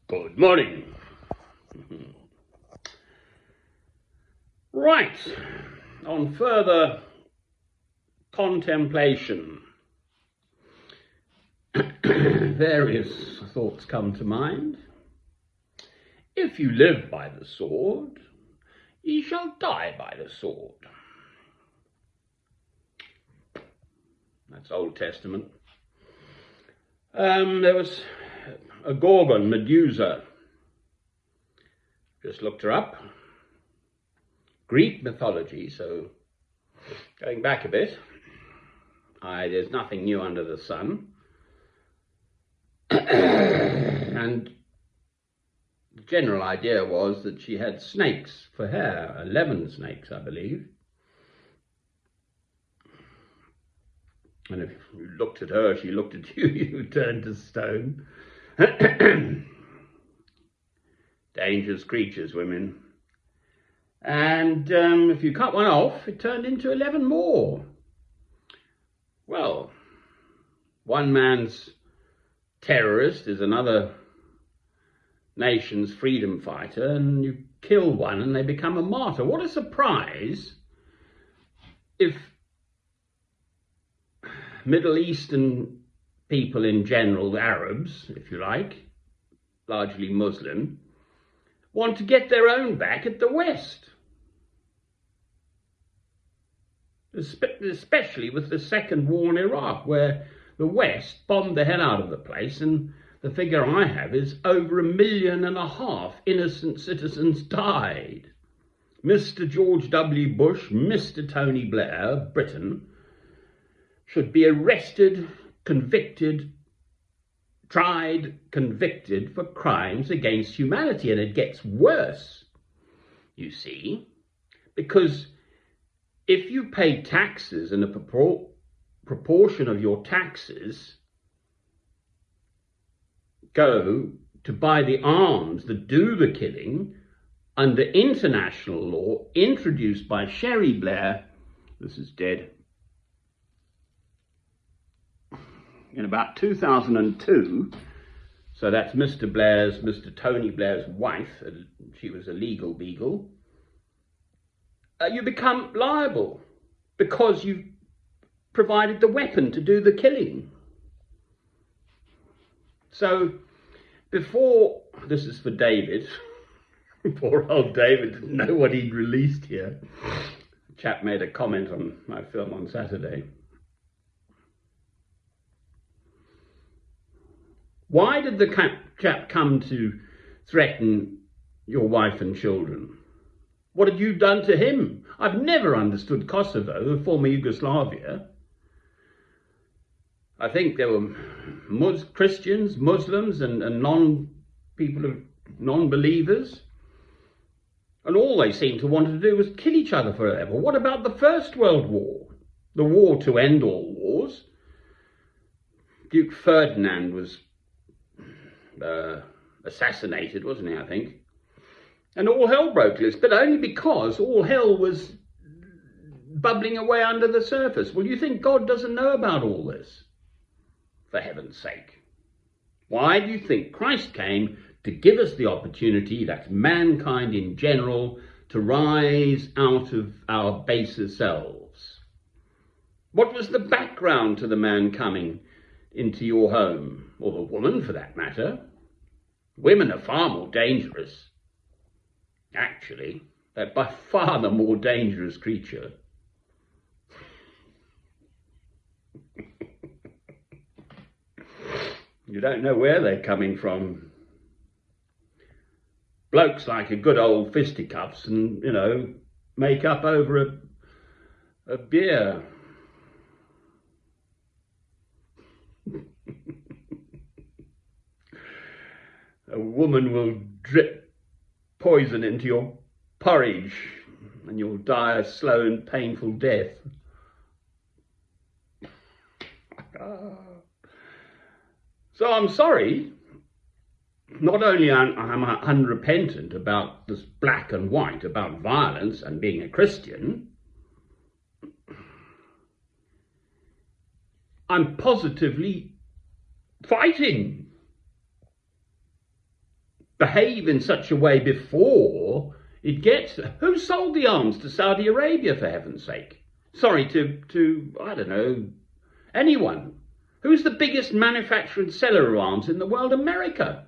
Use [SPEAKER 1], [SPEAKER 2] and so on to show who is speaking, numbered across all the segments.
[SPEAKER 1] Good morning. Right, on further contemplation, various thoughts come to mind. If you live by the sword, ye shall die by the sword. That's Old Testament. There was a Gorgon, Medusa. Just looked her up. Greek mythology, so going back a bit, there's nothing new under the sun. And the general idea was that she had snakes for hair, 11 snakes, I believe. And if you looked at her, she looked at you, you turned to stone. Dangerous creatures, women. And if you cut one off, it turned into 11 more. Well, one man's terrorist is another nation's freedom fighter, and you kill one and they become a martyr. What a surprise if Middle Eastern people in general, the Arabs, if you like, largely Muslim, want to get their own back at the West. Especially with the second war in Iraq, where the West bombed the hell out of the place, and the figure I have is over 1.5 million innocent citizens died. Mr. George W. Bush, Mr. Tony Blair, Britain, should be arrested, convicted, tried, convicted for crimes against humanity. And it gets worse, you see, because if you pay taxes and a proportion of your taxes go to buy the arms that do the killing under international law introduced by Sherry Blair, this is dead, in about 2002, so that's Mr. Tony Blair's wife, she was a legal beagle, you become liable because you provided the weapon to do the killing. So before, this is for David, poor old David didn't know what he'd released here. A chap made a comment on my film on Saturday. Why did the chap come to threaten your wife and children? What had you done to him? I've never understood Kosovo, the former Yugoslavia. I think there were Christians, Muslims, and non-believers. And all they seemed to want to do was kill each other forever. What about the First World War? The war to end all wars. Duke Ferdinand was assassinated, wasn't he, I think? And all hell broke loose, but only because all hell was bubbling away under the surface. Well, you think God doesn't know about all this? For heaven's sake. Why do you think Christ came? To give us the opportunity, that's mankind in general, to rise out of our baser selves. What was the background to the man coming into your home, or the woman for that matter? Women are far more dangerous. Actually, they're by far the more dangerous creature. You don't know where they're coming from. Blokes like a good old fisticuffs and, make up over a beer. A woman will drip poison into your porridge and you'll die a slow and painful death. So I'm sorry, not only am I unrepentant about this black and white, about violence and being a Christian, I'm positively fighting behave in such a way before it gets... Who sold the arms to Saudi Arabia, for heaven's sake? Sorry, to I don't know, anyone. Who's the biggest manufacturer and seller of arms in the world? America.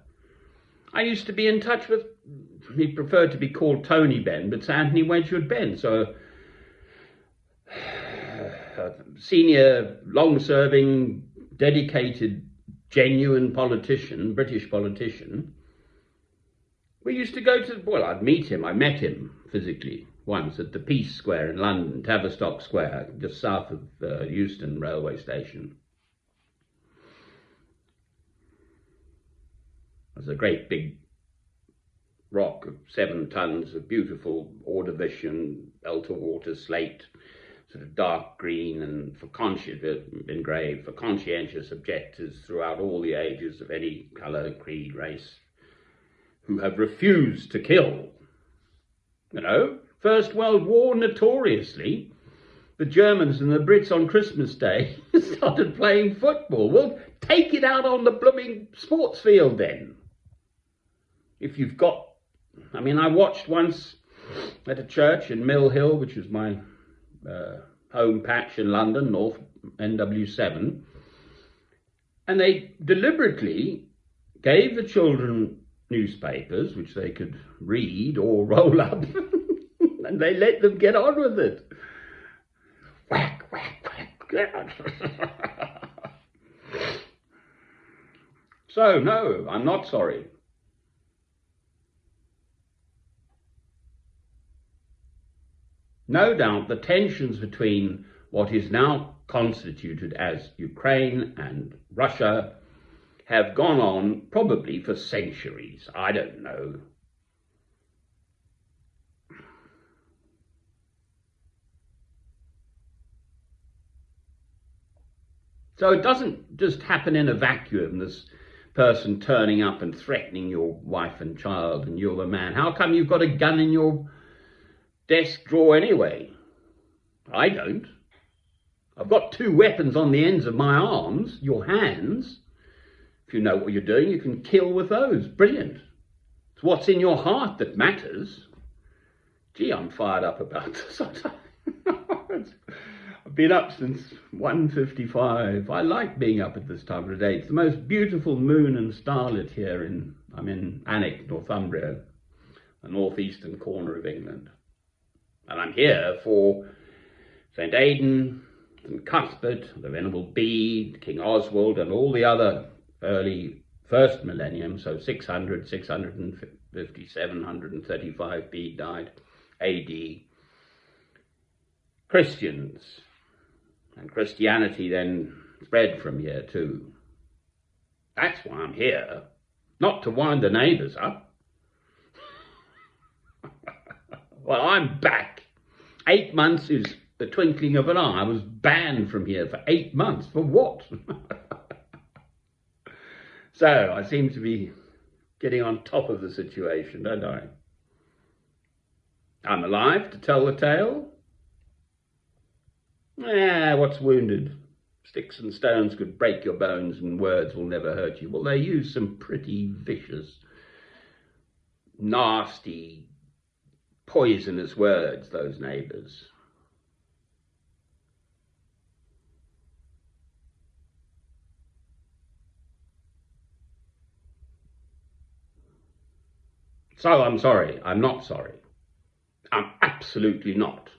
[SPEAKER 1] I used to be in touch with, he preferred to be called Tony Benn, but it's Anthony Wedgwood Benn. So a senior, long-serving, dedicated, genuine politician, British politician. We used to go to, well, I'd meet him. I met him physically once at the Peace Square in London, Tavistock Square, just south of Euston railway station. There's a great big rock of 7 tons of beautiful Ordovician, Elterwater slate, sort of dark green, and engraved for conscientious objectors throughout all the ages of any colour, creed, race, who have refused to kill. You know, First World War, notoriously, the Germans and the Brits on Christmas Day started playing football. Well, take it out on the blooming sports field then. If you've got, I mean, I watched once at a church in Mill Hill, which was my home patch in London, North NW7, and they deliberately gave the children newspapers, which they could read or roll up, and they let them get on with it. Whack, whack, whack. So, no, I'm not sorry. No doubt the tensions between what is now constituted as Ukraine and Russia have gone on probably for centuries. I don't know. So it doesn't just happen in a vacuum, this person turning up and threatening your wife and child, and you're the man. How come you've got a gun in your desk drawer anyway? I don't. I've got 2 weapons on the ends of my arms, your hands. If you know what you're doing, you can kill with those. Brilliant. It's what's in your heart that matters. Gee, I'm fired up about this. I've been up since 1:55. I like being up at this time of the day. It's the most beautiful moon and starlit here I'm in Alnwick, Northumbria, the northeastern corner of England. And I'm here for St. Aidan, St. Cuthbert, the Venerable Bede, King Oswald, and all the other early first millennium, so 600, 650, 735 Bede died, AD, Christians. And Christianity then spread from here too. That's why I'm here, not to wind the neighbours up. Well, I'm back. 8 months is the twinkling of an eye. I was banned from here for 8 months. For what? So I seem to be getting on top of the situation, don't I? I'm alive to tell the tale. What's wounded? Sticks and stones could break your bones and words will never hurt you. Well, they use some pretty vicious, nasty, poisonous words, those neighbours. So I'm sorry. I'm not sorry. I'm absolutely not.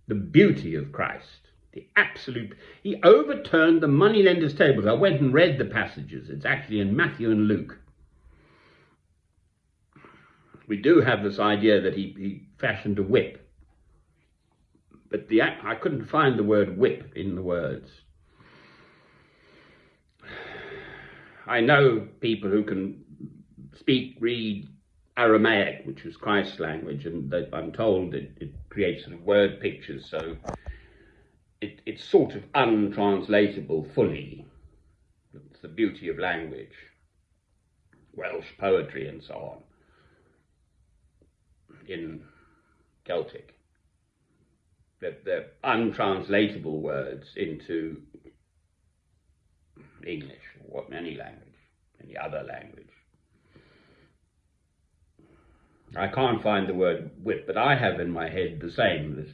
[SPEAKER 1] The beauty of Christ, the absolute, he overturned the moneylenders' tables. I went and read the passages. It's actually in Matthew and Luke. We do have this idea that he fashioned a whip, but I couldn't find the word whip in the words. I know people who can read Aramaic, which was Christ's language, and I'm told it creates sort of word pictures, so it's sort of untranslatable fully. It's the beauty of language, Welsh poetry and so on, in Celtic. They're untranslatable words into English, or any language, any other language. I can't find the word whip, but I have in my head the same, this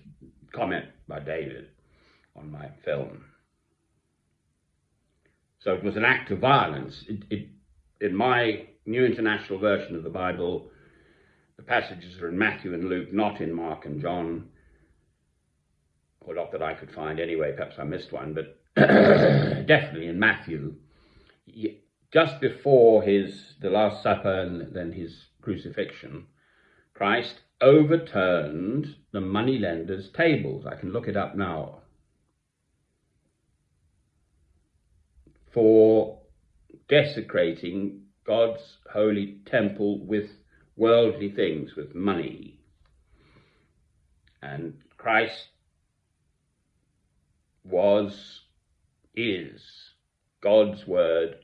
[SPEAKER 1] comment by David on my film. So it was an act of violence. In my New International Version of the Bible, the passages are in Matthew and Luke, not in Mark and John, or not that I could find anyway, perhaps I missed one, but definitely in Matthew, just before the Last Supper and then his crucifixion, Christ overturned the moneylenders' tables. I can look it up now. For desecrating God's holy temple with worldly things, with money. And Christ is God's word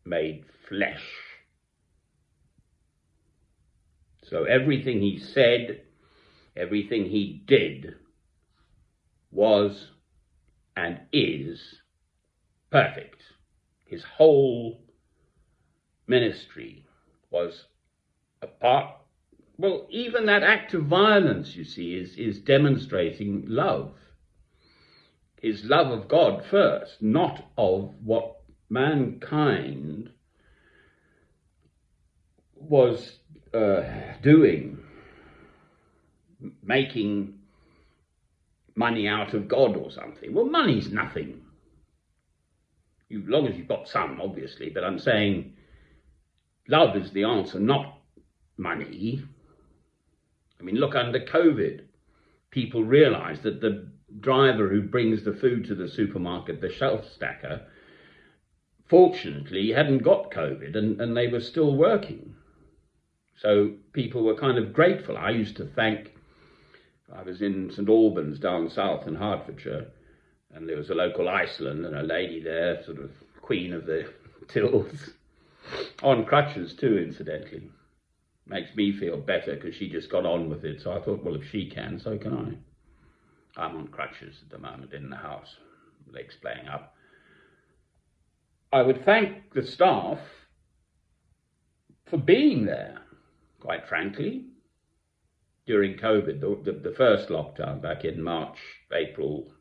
[SPEAKER 1] made flesh. So everything he said, everything he did was and is perfect. His whole ministry was even that act of violence, you see, is demonstrating love. His love of God first, not of what mankind was doing, making money out of God or something. Well, money's nothing. As long as you've got some, obviously, but I'm saying love is the answer, not money. I mean, look, under COVID, people realised that the driver who brings the food to the supermarket, the shelf stacker, fortunately hadn't got COVID and they were still working. So people were kind of grateful. I used to I was in St Albans down south in Hertfordshire, and there was a local Iceland and a lady there, sort of queen of the tills, on crutches too, incidentally. Makes me feel better because she just got on with it. So I thought, well, if she can, so can I. I'm on crutches at the moment in the house, legs playing up. I would thank the staff for being there, quite frankly, during COVID, the first lockdown back in March, April,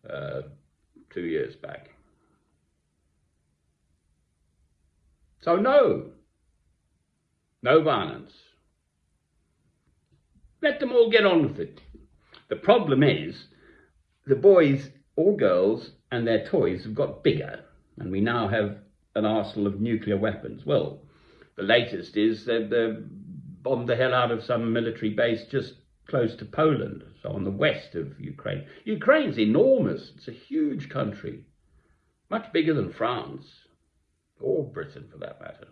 [SPEAKER 1] 2 years back. So no violence. Let them all get on with it. The problem is the boys or girls and their toys have got bigger, and we now have an arsenal of nuclear weapons. Well, the latest is that they bombed the hell out of some military base just close to Poland, so on the west of Ukraine. Ukraine's enormous. It's a huge country, much bigger than France, or Britain for that matter.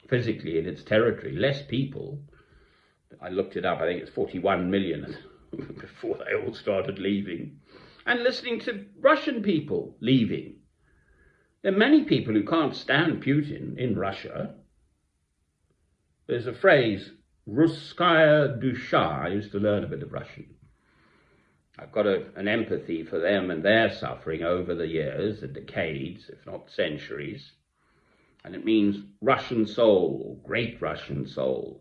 [SPEAKER 1] Physically in its territory, less people. I looked it up, I think it's 41 million before they all started leaving. And listening to Russian people leaving. There are many people who can't stand Putin in Russia. There's a phrase, Russkaya dusha. I used to learn a bit of Russian. I've got an empathy for them and their suffering over the years, the decades, if not centuries. And it means Russian soul, great Russian soul.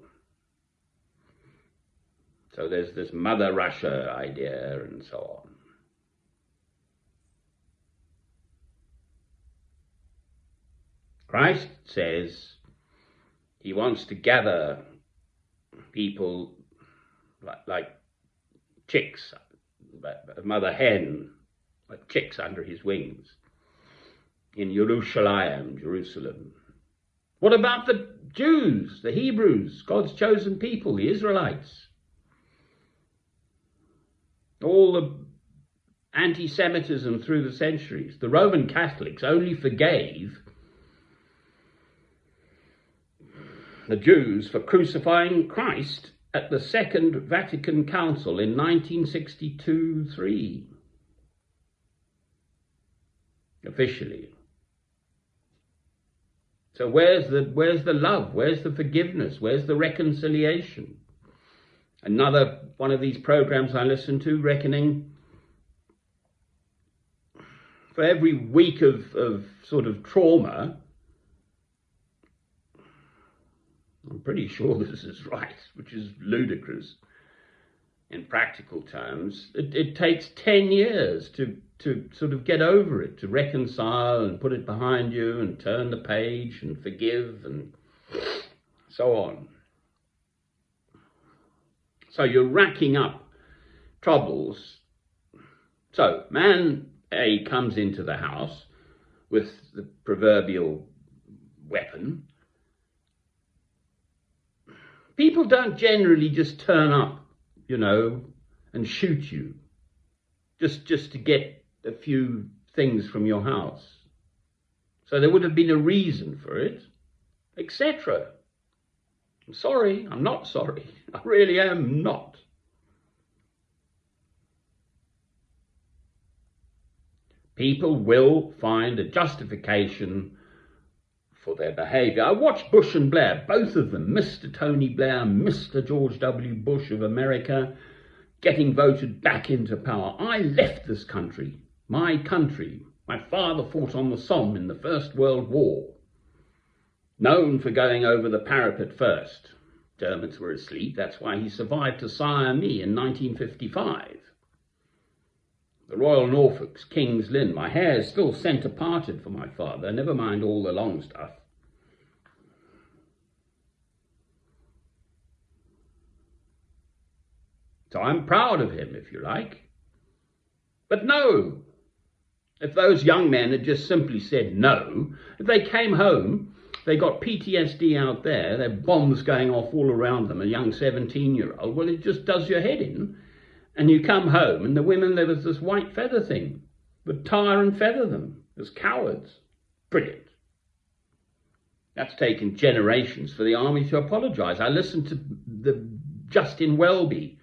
[SPEAKER 1] So there's this Mother Russia idea and so on. Christ says he wants to gather people like chicks, a mother hen, like chicks under his wings, in Jerusalem. What about the Jews, the Hebrews, God's chosen people, the Israelites? All the anti-Semitism through the centuries. The Roman Catholics only forgave the Jews for crucifying Christ at the Second Vatican Council in 1962-3. Officially. So where's the love? Where's the forgiveness? Where's the reconciliation? Another one of these programs I listen to, reckoning for every week of sort of trauma, I'm pretty sure this is right, which is ludicrous in practical terms. It takes 10 years to sort of get over it, to reconcile and put it behind you and turn the page and forgive and so on. So you're racking up troubles. So man A comes into the house with the proverbial weapon. People don't generally just turn up, and shoot you just to get a few things from your house. So there would have been a reason for it, etc. I'm sorry, I'm not sorry. I really am not. People will find a justification for their behaviour. I watched Bush and Blair, both of them, Mr. Tony Blair, Mr. George W. Bush of America, getting voted back into power. I left this country, my country. My father fought on the Somme in the First World War, known for going over the parapet first. Germans were asleep, that's why he survived to sire me in 1955. The Royal Norfolks, King's Lynn. My hair is still centre parted for my father, never mind all the long stuff. So I'm proud of him, if you like. But no, if those young men had just simply said no, if they came home, they got PTSD out there, there are bombs going off all around them, a young 17-year-old, well, it just does your head in. And you come home, and the women, there was this white feather thing, would tar and feather them as cowards. Brilliant. That's taken generations for the army to apologise. I listened to the Justin Welby,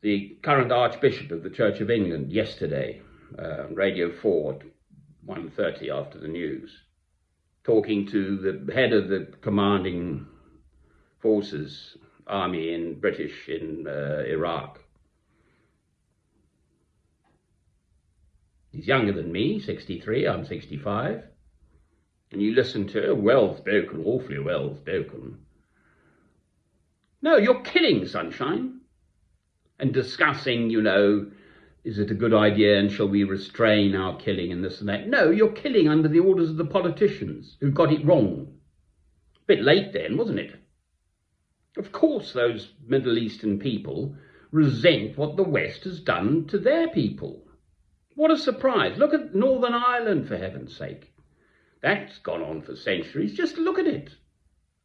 [SPEAKER 1] the current Archbishop of the Church of England, yesterday, Radio 4 at 1:30 after the news, talking to the head of the commanding forces, army in British in Iraq. He's younger than me, 63, I'm 65. And you listen to well spoken, awfully well spoken. No, you're killing, sunshine. And discussing, is it a good idea and shall we restrain our killing and this and that? No, you're killing under the orders of the politicians who got it wrong. A bit late then, wasn't it? Of course those Middle Eastern people resent what the West has done to their people. What a surprise. Look at Northern Ireland, for heaven's sake. That's gone on for centuries. Just look at it.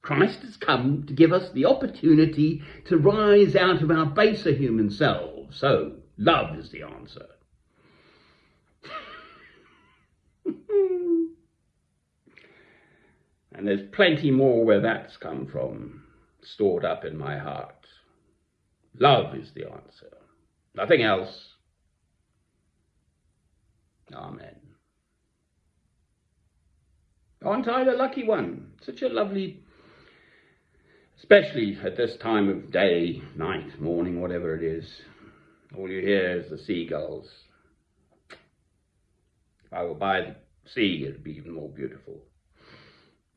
[SPEAKER 1] Christ has come to give us the opportunity to rise out of our baser human selves. So, love is the answer. And there's plenty more where that's come from, stored up in my heart. Love is the answer. Nothing else. Amen. Aren't I the lucky one? Such a lovely, especially at this time of day, night, morning, whatever it is. All you hear is the seagulls. If I were by the sea, it'd be even more beautiful.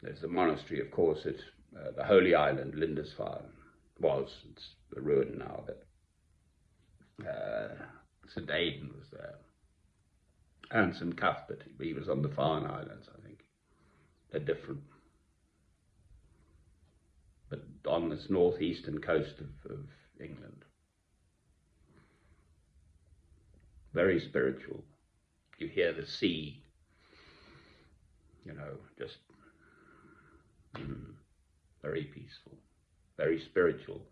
[SPEAKER 1] There's the monastery, of course, at the Holy Island, Lindisfarne. It's a ruin now, but St. Aidan was there. And St. Cuthbert, he was on the Farne Islands, I think. They're different. But on this northeastern coast of England. Very spiritual. You hear the sea, just very peaceful, very spiritual.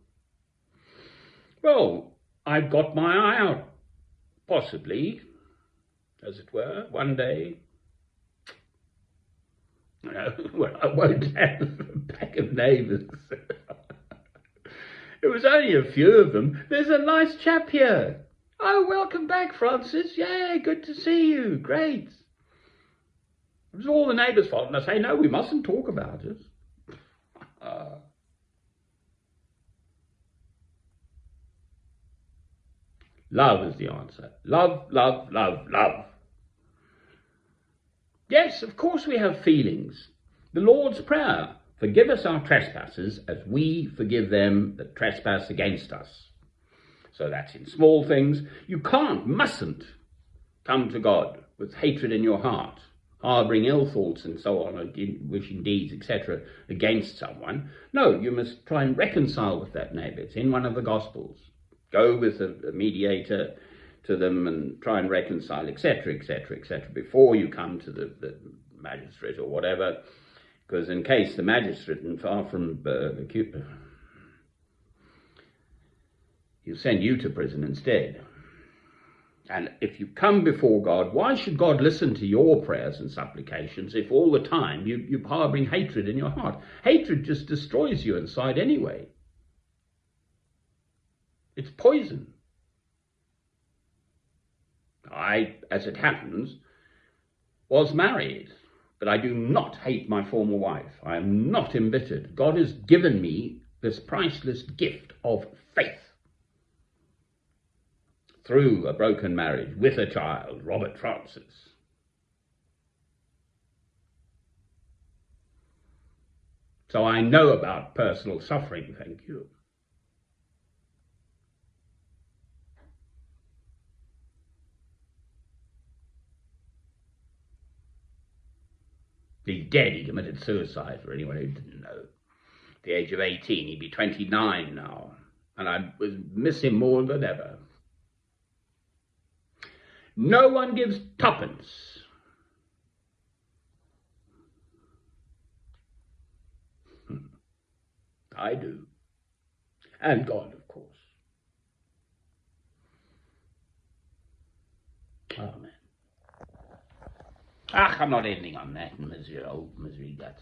[SPEAKER 1] Well, I've got my eye out, possibly, as it were, one day. Well, I won't have a pack of neighbours. It was only a few of them. There's a nice chap here. Oh, welcome back, Francis. Yeah, good to see you. Great. It was all the neighbours' fault. And I say, no, we mustn't talk about it. Love is the answer. Love, love, love, love. Yes, of course we have feelings. The Lord's Prayer, forgive us our trespasses as we forgive them that trespass against us. So that's in small things. You mustn't come to God with hatred in your heart, harbouring ill thoughts and so on, wishing deeds, etc., against someone. No, you must try and reconcile with that neighbour. It's in one of the Gospels. Go with a mediator to them and try and reconcile, etc., etc., etc., before you come to the magistrate or whatever, because in case the magistrate, and far from he'll send you to prison instead. And if you come before God, why should God listen to your prayers and supplications if all the time you're harbouring hatred in your heart? Hatred just destroys you inside anyway. It's poison. I, as it happens, was married, but I do not hate my former wife. I am not embittered. God has given me this priceless gift of faith through a broken marriage with a child, Robert Francis. So I know about personal suffering, thank you. He's dead. He committed suicide, for anyone who didn't know. At the age of 18, he'd be 29 now. And I miss him more than ever. No one gives tuppence. I do. And God, of course. Amen. I'm not ending on that misery, old misery guts.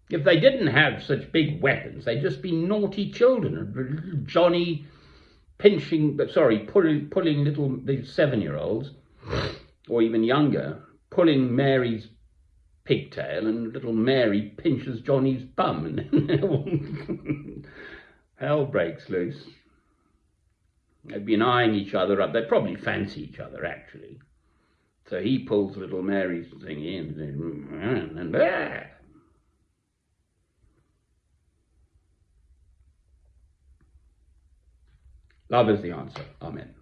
[SPEAKER 1] If they didn't have such big weapons, they'd just be naughty children. Johnny pulling these 7-year-olds, or even younger, pulling Mary's pigtail, and little Mary pinches Johnny's bum, and hell breaks loose. They'd been eyeing each other up. They'd probably fancy each other, actually. So he pulls little Mary's thing in, and love is the answer. Amen.